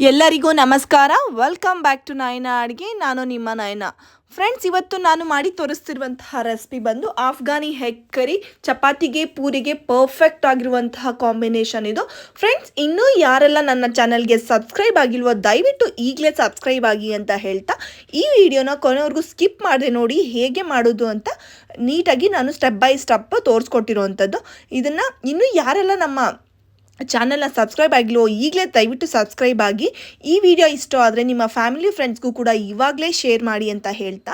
ಎಲ್ಲರಿಗೂ ನಮಸ್ಕಾರ. Welcome back to ನಯನ ಅಡುಗೆ. ನಾನು ನಿಮ್ಮ ನಯನ. ಫ್ರೆಂಡ್ಸ್, ಇವತ್ತು ನಾನು ಮಾಡಿ ತೋರಿಸ್ತಿರುವಂತಹ ರೆಸಿಪಿ ಬಂದು ಆಫ್ಘಾನಿ ಹೆಗ್ ಕರಿ. ಚಪಾತಿಗೆ ಪೂರಿಗೆ ಪರ್ಫೆಕ್ಟ್ ಆಗಿರುವಂತಹ ಕಾಂಬಿನೇಷನ್ ಇದು. ಫ್ರೆಂಡ್ಸ್, ಇನ್ನೂ ಯಾರೆಲ್ಲ ನನ್ನ ಚಾನಲ್ಗೆ ಸಬ್ಸ್ಕ್ರೈಬ್ ಆಗಿಲ್ವೋ ದಯವಿಟ್ಟು ಈಗಲೇ ಸಬ್ಸ್ಕ್ರೈಬ್ ಆಗಿ ಅಂತ ಹೇಳ್ತಾ ಈ ವಿಡಿಯೋನ ಕೊನೆವರೆಗೂ ಸ್ಕಿಪ್ ಮಾಡದೆ ನೋಡಿ ಹೇಗೆ ಮಾಡೋದು ಅಂತ ನೀಟಾಗಿ ನಾನು ಸ್ಟೆಪ್ ಬೈ ಸ್ಟೆಪ್ ತೋರಿಸ್ಕೊಟ್ಟಿರುವಂಥದ್ದು. ಇದನ್ನು ಇನ್ನೂ ಯಾರೆಲ್ಲ ನಮ್ಮ ಚಾನಲ್ನ ಸಬ್ಸ್ಕ್ರೈಬ್ ಆಗಿಲ್ವೋ ಈಗಲೇ ದಯವಿಟ್ಟು ಸಬ್ಸ್ಕ್ರೈಬ್ ಆಗಿ. ಈ ವಿಡಿಯೋ ಇಷ್ಟ ಆದರೆ ನಿಮ್ಮ ಫ್ಯಾಮಿಲಿ ಫ್ರೆಂಡ್ಸ್ಗೂ ಕೂಡ ಇವಾಗಲೇ ಶೇರ್ ಮಾಡಿ ಅಂತ ಹೇಳ್ತಾ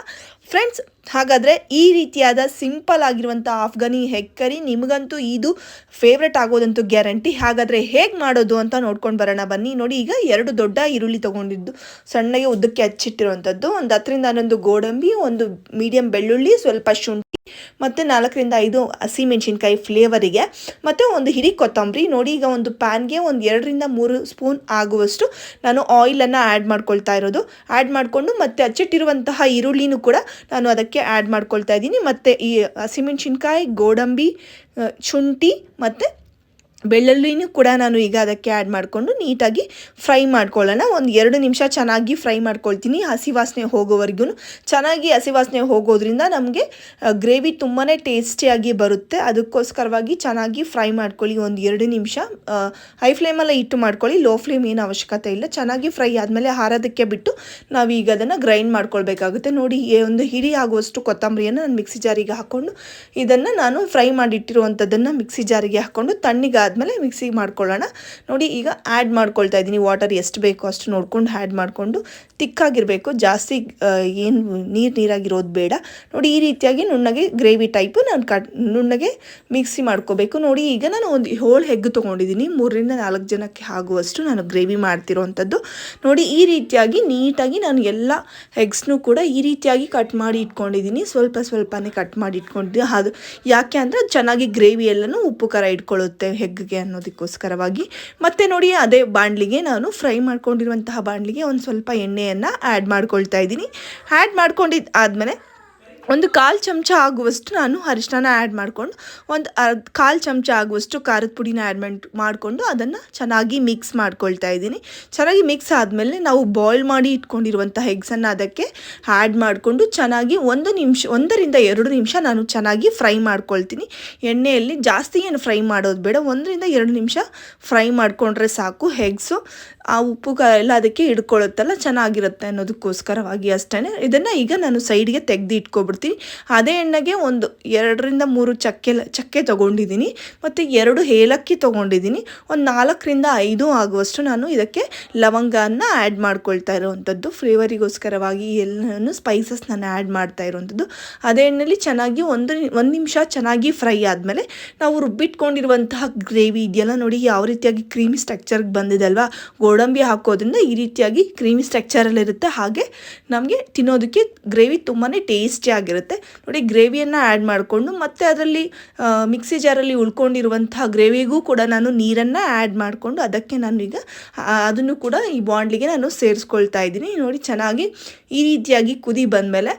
ಫ್ರೆಂಡ್ಸ್, ಹಾಗಾದರೆ ಈ ರೀತಿಯಾದ ಸಿಂಪಲ್ ಆಗಿರುವಂಥ ಆಫ್ಘಾನಿ ಹೆಗ್ ಕರಿ ನಿಮಗಂತೂ ಇದು ಫೇವ್ರೆಟ್ ಆಗೋದಂತೂ ಗ್ಯಾರಂಟಿ. ಹಾಗಾದರೆ ಹೇಗೆ ಮಾಡೋದು ಅಂತ ನೋಡ್ಕೊಂಡು ಬರೋಣ ಬನ್ನಿ. ನೋಡಿ, ಈಗ 2 ದೊಡ್ಡ ಈರುಳ್ಳಿ ತೊಗೊಂಡಿದ್ದು ಸಣ್ಣಗೆ ಉದ್ದಕ್ಕೆ ಹಚ್ಚಿಟ್ಟಿರುವಂಥದ್ದು, ಒಂದು 10ರಿಂದ 11 ಗೋಡಂಬಿ, ಒಂದು ಮೀಡಿಯಂ ಬೆಳ್ಳುಳ್ಳಿ, ಸ್ವಲ್ಪ ಶುಂಠಿ ಮತ್ತು 4ರಿಂದ 5 ಹಸಿಮೆಣಸಿನ್ಕಾಯಿ ಫ್ಲೇವರಿಗೆ, ಮತ್ತು ಒಂದು ಹಿಡಿ ಕೊತ್ತಂಬರಿ. ನೋಡಿ, ಈಗ ಒಂದು ಪ್ಯಾನ್ಗೆ ಒಂದು 2ರಿಂದ 3 ಸ್ಪೂನ್ ಆಗುವಷ್ಟು ನಾನು ಆಯಿಲನ್ನು ಆ್ಯಡ್ ಮಾಡ್ಕೊಳ್ತಾ ಇರೋದು. ಆ್ಯಡ್ ಮಾಡಿಕೊಂಡು ಮತ್ತು ಹಚ್ಚಿಟ್ಟಿರುವಂತಹ ಈರುಳ್ಳಿನೂ ಕೂಡ ನಾನು ಅದಕ್ಕೆ ಆ್ಯಡ್ ಮಾಡ್ಕೊಳ್ತಾ ಇದ್ದೀನಿ. ಮತ್ತು ಈ ಹಸಿಮೆಣಸಿನ್ಕಾಯಿ, ಗೋಡಂಬಿ, ಶುಂಠಿ ಮತ್ತು ಬೆಳ್ಳುಳ್ಳಿನೂ ಕೂಡ ನಾನು ಈಗ ಅದಕ್ಕೆ ಆ್ಯಡ್ ಮಾಡಿಕೊಂಡು ನೀಟಾಗಿ ಫ್ರೈ ಮಾಡ್ಕೊಳ್ಳೋಣ. ಒಂದು 2 ನಿಮಿಷ ಚೆನ್ನಾಗಿ ಫ್ರೈ ಮಾಡ್ಕೊಳ್ತೀನಿ, ಹಸಿ ವಾಸನೆ ಹೋಗೋವರೆಗೂ. ಚೆನ್ನಾಗಿ ಹಸಿ ವಾಸನೆ ಹೋಗೋದ್ರಿಂದ ನಮಗೆ ಗ್ರೇವಿ ತುಂಬಾ ಟೇಸ್ಟಿಯಾಗಿ ಬರುತ್ತೆ. ಅದಕ್ಕೋಸ್ಕರವಾಗಿ ಚೆನ್ನಾಗಿ ಫ್ರೈ ಮಾಡ್ಕೊಳ್ಳಿ. ಒಂದು 2 ನಿಮಿಷ ಹೈ ಫ್ಲೇಮಲ್ಲೇ ಇಟ್ಟು ಮಾಡ್ಕೊಳ್ಳಿ, ಲೋ ಫ್ಲೇಮ್ ಏನು ಅವಶ್ಯಕತೆ ಇಲ್ಲ. ಚೆನ್ನಾಗಿ ಫ್ರೈ ಆದಮೇಲೆ ಹಾರೋದಕ್ಕೆ ಬಿಟ್ಟು ನಾವೀಗ ಅದನ್ನು ಗ್ರೈಂಡ್ ಮಾಡ್ಕೊಳ್ಬೇಕಾಗುತ್ತೆ. ನೋಡಿ, ಒಂದು ಹಿಡಿ ಆಗುವಷ್ಟು ಕೊತ್ತಂಬರಿಯನ್ನು ನಾನು ಮಿಕ್ಸಿ ಜಾರಿಗೆ ಹಾಕ್ಕೊಂಡು ಇದನ್ನು ನಾನು ಫ್ರೈ ಮಾಡಿಟ್ಟಿರುವಂಥದ್ದನ್ನು ಮಿಕ್ಸಿ ಜಾರಿಗೆ ಹಾಕ್ಕೊಂಡು ತಣ್ಣಗೆ ಆದಮೇಲೆ ಮಿಕ್ಸಿಗೆ ಮಾಡ್ಕೊಳ್ಳೋಣ. ನೋಡಿ, ಈಗ ಆ್ಯಡ್ ಮಾಡ್ಕೊಳ್ತಾ ಇದ್ದೀನಿ. ವಾಟರ್ ಎಷ್ಟು ಬೇಕೋ ಅಷ್ಟು ನೋಡ್ಕೊಂಡು ಆ್ಯಡ್ ಮಾಡಿಕೊಂಡು, ತಿಕ್ಕಾಗಿರಬೇಕು, ಜಾಸ್ತಿ ಏನು ನೀರಾಗಿರೋದು ಬೇಡ. ನೋಡಿ, ಈ ರೀತಿಯಾಗಿ ನುಣ್ಣಗೆ ಗ್ರೇವಿ ಟೈಪು ನಾನು ನುಣ್ಣಗೆ ಮಿಕ್ಸಿ ಮಾಡ್ಕೋಬೇಕು. ನೋಡಿ, ಈಗ ನಾನು ಒಂದು 7 ಹೆಗ್ ತೊಗೊಂಡಿದ್ದೀನಿ. 3ರಿಂದ 4 ಜನಕ್ಕೆ ಆಗುವಷ್ಟು ನಾನು ಗ್ರೇವಿ ಮಾಡ್ತಿರೋವಂಥದ್ದು. ನೋಡಿ, ಈ ರೀತಿಯಾಗಿ ನೀಟಾಗಿ ನಾನು ಎಲ್ಲ ಹೆಗ್ಸ್ನೂ ಕೂಡ ಈ ರೀತಿಯಾಗಿ ಕಟ್ ಮಾಡಿ ಇಟ್ಕೊಂಡಿದ್ದೀನಿ. ಸ್ವಲ್ಪನೇ ಕಟ್ ಮಾಡಿ ಇಟ್ಕೊಂಡಿದ್ದೀನಿ. ಅದು ಯಾಕೆ ಅಂದರೆ ಚೆನ್ನಾಗಿ ಗ್ರೇವಿ ಎಲ್ಲನೂ ಉಪ್ಪು ಖಾರ ಇಟ್ಕೊಳ್ಳುತ್ತೆ ಹೆಗ್ಗೆ ಅನ್ನೋದಕ್ಕೋಸ್ಕರವಾಗಿ. ಮತ್ತು ನೋಡಿ, ಅದೇ ಬಾಣಲಿಗೆ ನಾನು ಫ್ರೈ ಮಾಡ್ಕೊಂಡಿರುವಂತಹ ಬಾಣಲಿಗೆ ಒಂದು ಸ್ವಲ್ಪ ಎಣ್ಣೆಯನ್ನು ಆ್ಯಡ್ ಮಾಡ್ಕೊಳ್ತಾ ಇದ್ದೀನಿ. ಆ್ಯಡ್ ಮಾಡ್ಕೊಂಡಿದ್ದು ಆದಮೇಲೆ ಒಂದು 1/4 ಚಮಚ ಆಗುವಷ್ಟು ನಾನು ಅರಿಶಿನ ಆ್ಯಡ್ ಮಾಡಿಕೊಂಡು, ಒಂದು 1/4 ಚಮಚ ಆಗುವಷ್ಟು ಖಾರದ ಪುಡಿನ ಆ್ಯಡ್ ಮಾಡಿಕೊಂಡು ಅದನ್ನು ಚೆನ್ನಾಗಿ ಮಿಕ್ಸ್ ಮಾಡ್ಕೊಳ್ತಾ ಇದ್ದೀನಿ. ಚೆನ್ನಾಗಿ ಮಿಕ್ಸ್ ಆದಮೇಲೆ ನಾವು ಬಾಯ್ಲ್ ಮಾಡಿ ಇಟ್ಕೊಂಡಿರುವಂಥ ಎಗ್ಸನ್ನು ಅದಕ್ಕೆ ಆ್ಯಡ್ ಮಾಡಿಕೊಂಡು ಚೆನ್ನಾಗಿ 1ರಿಂದ 2 ನಿಮಿಷ ನಾನು ಚೆನ್ನಾಗಿ ಫ್ರೈ ಮಾಡ್ಕೊಳ್ತೀನಿ. ಎಣ್ಣೆಯಲ್ಲಿ ಜಾಸ್ತಿ ಏನು ಫ್ರೈ ಮಾಡೋದು ಬೇಡ, 1ರಿಂದ 2 ನಿಮಿಷ ಫ್ರೈ ಮಾಡಿಕೊಂಡ್ರೆ ಸಾಕು. ಎಗ್ಸು ಆ ಉಪ್ಪು ಎಲ್ಲ ಅದಕ್ಕೆ ಹಿಡ್ಕೊಳ್ಳುತ್ತಲ್ಲ, ಚೆನ್ನಾಗಿರುತ್ತೆ ಅನ್ನೋದಕ್ಕೋಸ್ಕರವಾಗಿ ಅಷ್ಟೇ. ಇದನ್ನು ಈಗ ನಾನು ಸೈಡ್ಗೆ ತೆಗೆದು ಇಟ್ಕೊಬಿಡ್ತೀನಿ. ಅದೇ ಎಣ್ಣೆಗೆ ಒಂದು 2ರಿಂದ 3 ಚಕ್ಕೆ ತೊಗೊಂಡಿದ್ದೀನಿ, ಮತ್ತು 2 ಏಲಕ್ಕಿ ತೊಗೊಂಡಿದ್ದೀನಿ. ಒಂದು 4ರಿಂದ 5 ಆಗುವಷ್ಟು ನಾನು ಇದಕ್ಕೆ ಲವಂಗನ ಆ್ಯಡ್ ಮಾಡ್ಕೊಳ್ತಾ ಇರೋವಂಥದ್ದು. ಫ್ಲೇವರಿಗೋಸ್ಕರವಾಗಿ ಎಲ್ಲನೂ ಸ್ಪೈಸಸ್ ನಾನು ಆ್ಯಡ್ ಮಾಡ್ತಾ ಇರೋವಂಥದ್ದು. ಅದೇ ಎಣ್ಣೆಯಲ್ಲಿ ಚೆನ್ನಾಗಿ ಒಂದು ನಿಮಿಷ ಚೆನ್ನಾಗಿ ಫ್ರೈ ಆದಮೇಲೆ ನಾವು ರುಬ್ಬಿಟ್ಕೊಂಡಿರುವಂತಹ ಗ್ರೇವಿ ಇದೆಯಲ್ಲ, ನೋಡಿ ಯಾವ ರೀತಿಯಾಗಿ ಕ್ರೀಮಿ ಸ್ಟ್ರಕ್ಚರ್ಗೆ ಬಂದಿದೆ ಅಲ್ವಾ. ಗೋಡಂಬಿ ಹಾಕೋದ್ರಿಂದ ಈ ರೀತಿಯಾಗಿ ಕ್ರೀಮಿ ಸ್ಟ್ರಕ್ಚರಲ್ಲಿರುತ್ತೆ. ಹಾಗೆ ನಮಗೆ ತಿನ್ನೋದಕ್ಕೆ ಗ್ರೇವಿ ತುಂಬಾ ಟೇಸ್ಟಿ ಆಗಿರುತ್ತೆ. ನೋಡಿ, ಗ್ರೇವಿಯನ್ನು ಆ್ಯಡ್ ಮಾಡಿಕೊಂಡು ಮತ್ತು ಅದರಲ್ಲಿ ಮಿಕ್ಸಿ ಜಾರಲ್ಲಿ ಉಳ್ಕೊಂಡಿರುವಂತಹ ಗ್ರೇವಿಗೂ ಕೂಡ ನಾನು ನೀರನ್ನು ಆ್ಯಡ್ ಮಾಡಿಕೊಂಡು ಅದಕ್ಕೆ ನಾನು ಈಗ ಅದನ್ನು ಕೂಡ ಈ ಬಾಣಲಿಗೆ ನಾನು ಸೇರಿಸ್ಕೊಳ್ತಾ ಇದ್ದೀನಿ. ನೋಡಿ, ಚೆನ್ನಾಗಿ ಈ ರೀತಿಯಾಗಿ ಕುದಿ ಬಂದಮೇಲೆ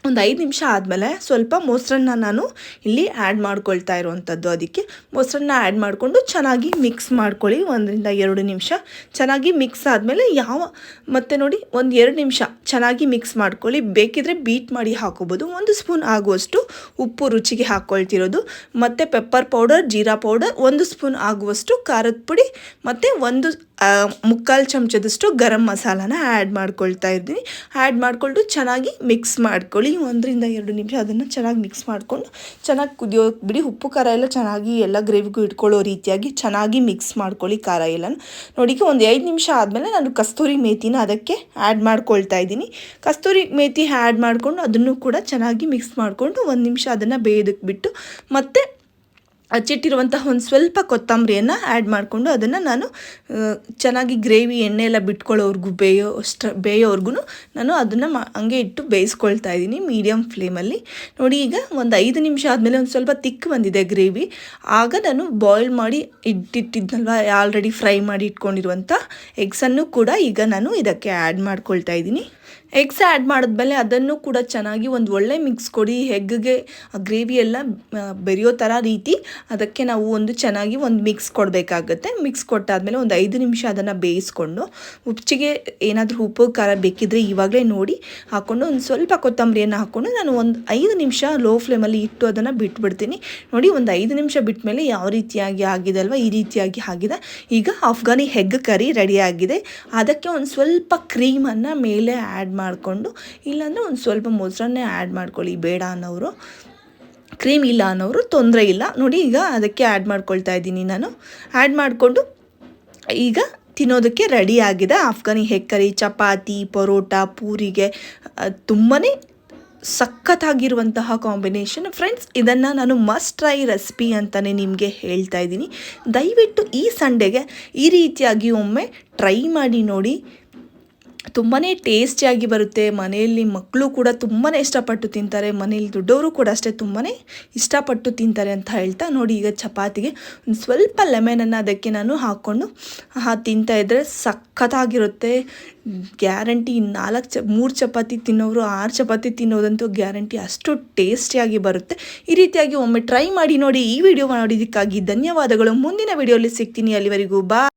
ಒಂದು 5 ನಿಮಿಷ ಆದಮೇಲೆ ಸ್ವಲ್ಪ ಮೊಸರನ್ನ ನಾನು ಇಲ್ಲಿ ಆ್ಯಡ್ ಮಾಡ್ಕೊಳ್ತಾ ಇರುವಂಥದ್ದು. ಅದಕ್ಕೆ ಮೊಸರನ್ನ ಆ್ಯಡ್ ಮಾಡಿಕೊಂಡು ಚೆನ್ನಾಗಿ ಮಿಕ್ಸ್ ಮಾಡ್ಕೊಳ್ಳಿ. 1ರಿಂದ 2 ನಿಮಿಷ ಚೆನ್ನಾಗಿ ಮಿಕ್ಸ್ ಆದಮೇಲೆ ಮತ್ತು ನೋಡಿ, ಒಂದು 2 ನಿಮಿಷ ಚೆನ್ನಾಗಿ ಮಿಕ್ಸ್ ಮಾಡ್ಕೊಳ್ಳಿ. ಬೇಕಿದ್ರೆ ಬೀಟ್ ಮಾಡಿ ಹಾಕೋಬೋದು. 1 ಸ್ಪೂನ್ ಆಗುವಷ್ಟು ಉಪ್ಪು ರುಚಿಗೆ ಹಾಕ್ಕೊಳ್ತಿರೋದು, ಮತ್ತು pepper powder, jeera powder, 1 spoon ಆಗುವಷ್ಟು ಖಾರದ ಪುಡಿ, ಮತ್ತು 1/4 ಚಮಚದಷ್ಟು ಗರಂ ಮಸಾಲಾನ ಆ್ಯಡ್ ಮಾಡ್ಕೊಳ್ತಾ ಇದ್ದೀನಿ. ಆ್ಯಡ್ ಮಾಡಿಕೊಂಡು ಚೆನ್ನಾಗಿ ಮಿಕ್ಸ್ ಮಾಡ್ಕೊಳ್ಳಿ. 1ರಿಂದ 2 ನಿಮಿಷ ಅದನ್ನು ಚೆನ್ನಾಗಿ ಮಿಕ್ಸ್ ಮಾಡಿಕೊಂಡು ಚೆನ್ನಾಗಿ ಕುದಿಯೋಕೆ ಬಿಡಿ. ಉಪ್ಪು ಖಾರ ಎಲ್ಲ ಚೆನ್ನಾಗಿ ಎಲ್ಲ ಗ್ರೇವಿಗೂ ಇಟ್ಕೊಳ್ಳೋ ರೀತಿಯಾಗಿ ಚೆನ್ನಾಗಿ ಮಿಕ್ಸ್ ಮಾಡ್ಕೊಳ್ಳಿ ಖಾರ ಎಲ್ಲನೂ. ನೋಡಿ, ಒಂದು 5 ನಿಮಿಷ ಆದಮೇಲೆ ನಾನು ಕಸ್ತೂರಿ ಮೇಥಿನ ಅದಕ್ಕೆ ಆ್ಯಡ್ ಮಾಡ್ಕೊಳ್ತಾ ಇದ್ದೀನಿ. ಕಸ್ತೂರಿ ಮೇಥಿ ಆ್ಯಡ್ ಮಾಡಿಕೊಂಡು ಅದನ್ನು ಕೂಡ ಚೆನ್ನಾಗಿ ಮಿಕ್ಸ್ ಮಾಡಿಕೊಂಡು 1 ನಿಮಿಷ ಅದನ್ನು ಬೇಯೋದಕ್ಕೆ ಬಿಟ್ಟು, ಮತ್ತು ಹಚ್ಚಿಟ್ಟಿರುವಂತಹ ಒಂದು ಸ್ವಲ್ಪ ಕೊತ್ತಂಬರಿಯನ್ನು ಆ್ಯಡ್ ಮಾಡಿಕೊಂಡು ಅದನ್ನು ನಾನು ಚೆನ್ನಾಗಿ ಗ್ರೇವಿ ಎಣ್ಣೆ ಎಲ್ಲ ಬಿಟ್ಕೊಳ್ಳೋವರೆಗೂ ಬೇಯೋವರೆಗೂ ನಾನು ಅದನ್ನು ಹಂಗೆ ಇಟ್ಟು ಬೇಯಿಸ್ಕೊಳ್ತಾ ಇದ್ದೀನಿ ಮೀಡಿಯಮ್ ಫ್ಲೇಮಲ್ಲಿ. ನೋಡಿ, ಈಗ ಒಂದು 5 ನಿಮಿಷ ಆದಮೇಲೆ ಒಂದು ಸ್ವಲ್ಪ ತಿಕ್ ಬಂದಿದೆ ಗ್ರೇವಿ. ಆಗ ನಾನು ಬಾಯ್ಲ್ ಮಾಡಿ ಇಟ್ಟಿದ್ನಲ್ವ, ಆಲ್ರೆಡಿ ಫ್ರೈ ಮಾಡಿ ಇಟ್ಕೊಂಡಿರುವಂಥ ಎಗ್ಸನ್ನು ಕೂಡ ಈಗ ನಾನು ಇದಕ್ಕೆ ಆ್ಯಡ್ ಮಾಡ್ಕೊಳ್ತಾ ಇದ್ದೀನಿ. ಎಗ್ಸ್ ಆ್ಯಡ್ ಮಾಡಿದ್ಮೇಲೆ ಅದನ್ನು ಕೂಡ ಚೆನ್ನಾಗಿ ಒಂದು ಒಳ್ಳೆ ಮಿಕ್ಸ್ ಕೊಡಿ. ಎಗ್ಗೆ ಗ್ರೇವಿ ಎಲ್ಲ ಬೆರೆಯೋ ಥರ ರೀತಿ ಅದಕ್ಕೆ ನಾವು ಚೆನ್ನಾಗಿ ಒಂದು ಮಿಕ್ಸ್ ಕೊಡಬೇಕಾಗುತ್ತೆ. ಮಿಕ್ಸ್ ಕೊಟ್ಟಾದಮೇಲೆ ಒಂದು 5 ನಿಮಿಷ ಅದನ್ನು ಬೇಯಿಸ್ಕೊಂಡು ಉಪ್ಪಿಗೆ ಏನಾದರೂ ಉಪ್ಪು ಖಾರ ಬೇಕಿದ್ದರೆ ಇವಾಗಲೇ ನೋಡಿ ಹಾಕ್ಕೊಂಡು ಒಂದು ಸ್ವಲ್ಪ ಕೊತ್ತಂಬರಿಯನ್ನು ಹಾಕ್ಕೊಂಡು ನಾನು ಒಂದು 5 ನಿಮಿಷ ಲೋ ಫ್ಲೇಮಲ್ಲಿ ಇಟ್ಟು ಅದನ್ನು ಬಿಟ್ಬಿಡ್ತೀನಿ. ನೋಡಿ ಒಂದು 5 ನಿಮಿಷ ಬಿಟ್ಟ ಮೇಲೆ ಯಾವ ರೀತಿಯಾಗಿ ಆಗಿದೆ ಅಲ್ವಾ, ಈ ರೀತಿಯಾಗಿ ಆಗಿದೆ. ಈಗ ಅಫ್ಘಾನಿ ಎಗ್ ಕರಿ ರೆಡಿಯಾಗಿದೆ. ಅದಕ್ಕೆ ಒಂದು ಸ್ವಲ್ಪ ಕ್ರೀಮನ್ನು ಮೇಲೆ ಆ್ಯಡ್ ಮಾಡಿಕೊಂಡು, ಇಲ್ಲಾಂದರೆ ಒಂದು ಸ್ವಲ್ಪ ಮೊಸರನ್ನೇ ಆ್ಯಡ್ ಮಾಡ್ಕೊಳ್ಳಿ ಬೇಡ ಅನ್ನೋರು. ಕ್ರೀಮ್ ಇಲ್ಲ ಅನ್ನೋರು ತೊಂದರೆ ಇಲ್ಲ. ನೋಡಿ ಈಗ ಅದಕ್ಕೆ ಆ್ಯಡ್ ಮಾಡ್ಕೊಳ್ತಾ ಇದ್ದೀನಿ ನಾನು. ಆ್ಯಡ್ ಮಾಡಿಕೊಂಡು ಈಗ ತಿನ್ನೋದಕ್ಕೆ ರೆಡಿ ಆಗಿದೆ Afghani egg curry. Chapati, paratha, ಪೂರಿಗೆ ತುಂಬಾ ಸಖತ್ತಾಗಿರುವಂತಹ ಕಾಂಬಿನೇಷನ್ ಫ್ರೆಂಡ್ಸ್. ಇದನ್ನು ನಾನು ಮಸ್ಟ್ ಟ್ರೈ ರೆಸಿಪಿ ಅಂತಲೇ ನಿಮಗೆ ಹೇಳ್ತಾ ಇದ್ದೀನಿ. ದಯವಿಟ್ಟು ಈ ಸಂಡೆಗೆ ಈ ರೀತಿಯಾಗಿ ಒಮ್ಮೆ ಟ್ರೈ ಮಾಡಿ ನೋಡಿ. ತುಂಬಾ ಟೇಸ್ಟಿಯಾಗಿ ಬರುತ್ತೆ. ಮನೆಯಲ್ಲಿ ಮಕ್ಕಳು ಕೂಡ ತುಂಬಾ ಇಷ್ಟಪಟ್ಟು ತಿಂತಾರೆ. ಮನೇಲಿ ದೊಡ್ಡವರು ಕೂಡ ಅಷ್ಟೇ ತುಂಬಾ ಇಷ್ಟಪಟ್ಟು ತಿಂತಾರೆ ಅಂತ ಹೇಳ್ತಾ ನೋಡಿ ಈಗ ಚಪಾತಿಗೆ ಒಂದು ಸ್ವಲ್ಪ ಲೆಮನನ್ನು ಅದಕ್ಕೆ ನಾನು ಹಾಕ್ಕೊಂಡು ತಿಂತಾಯಿದ್ರೆ ಸಖತ್ತಾಗಿರುತ್ತೆ. ಗ್ಯಾರಂಟಿ 3 ಚಪಾತಿ ತಿನ್ನೋರು 6 ಚಪಾತಿ ತಿನ್ನೋದಂತೂ ಗ್ಯಾರಂಟಿ, ಅಷ್ಟು ಟೇಸ್ಟಿಯಾಗಿ ಬರುತ್ತೆ. ಈ ರೀತಿಯಾಗಿ ಒಮ್ಮೆ ಟ್ರೈ ಮಾಡಿ ನೋಡಿ. ಈ ವಿಡಿಯೋ ನೋಡಿದ್ದಕ್ಕಾಗಿ ಧನ್ಯವಾದಗಳು. ಮುಂದಿನ ವಿಡಿಯೋಲಿ ಸಿಗ್ತೀನಿ. ಅಲ್ಲಿವರೆಗೂ ಬಾಯ್.